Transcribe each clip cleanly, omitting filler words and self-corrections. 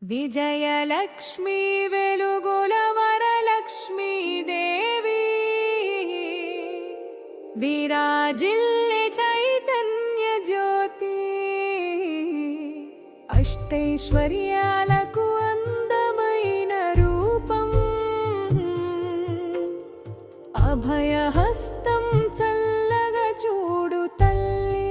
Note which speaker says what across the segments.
Speaker 1: విజయలక్ష్మీ వెలుగుల వరలక్ష్మీ దేవి విరాజిల్లె చైతన్య జ్యోతి అష్టైశ్వర్యాలకు అందమైన రూపం అభయహస్తం చల్లగా చూడు తల్లి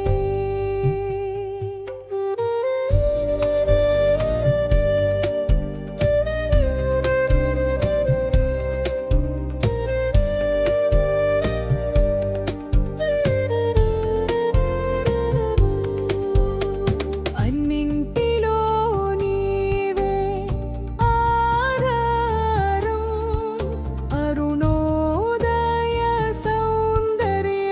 Speaker 1: అన్నింటిలో నీవే ఆధారం అరుణోదయ సౌందర్యమూర్తి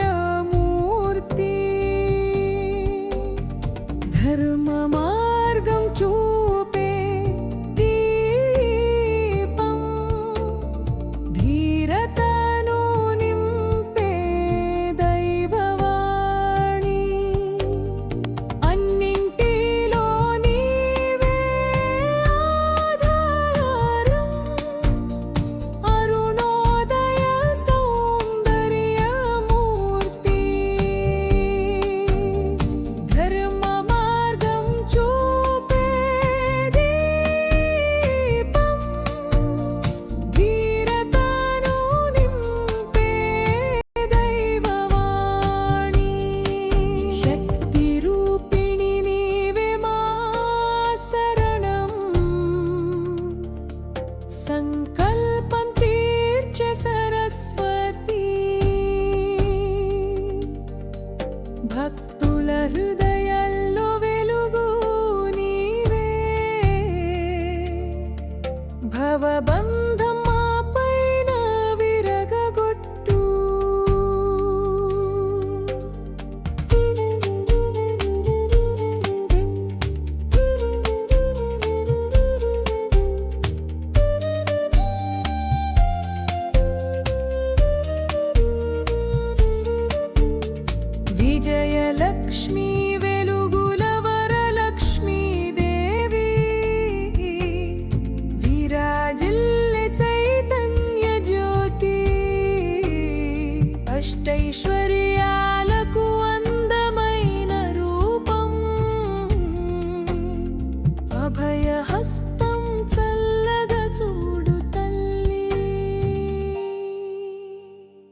Speaker 1: ధర్మ మార్గం చూపే దీపం ధీరతను నింపే దైవవాణి అన్నింటిలో నీవే ఆధారం అరుణోదయ సౌందర్యమూర్తి ధర్మ మార్గం చూపే దీపం ధీరతను నింపే దైవవాణి శక్తి రూపిణి నీవే మా శరణం సంకల్పం తీర్చే సరస్వతి భక్తుల హృదయాల్లో వెలుగు నీవే భవబంధం మాపైన విరగగొట్టు విజయలక్ష్మీ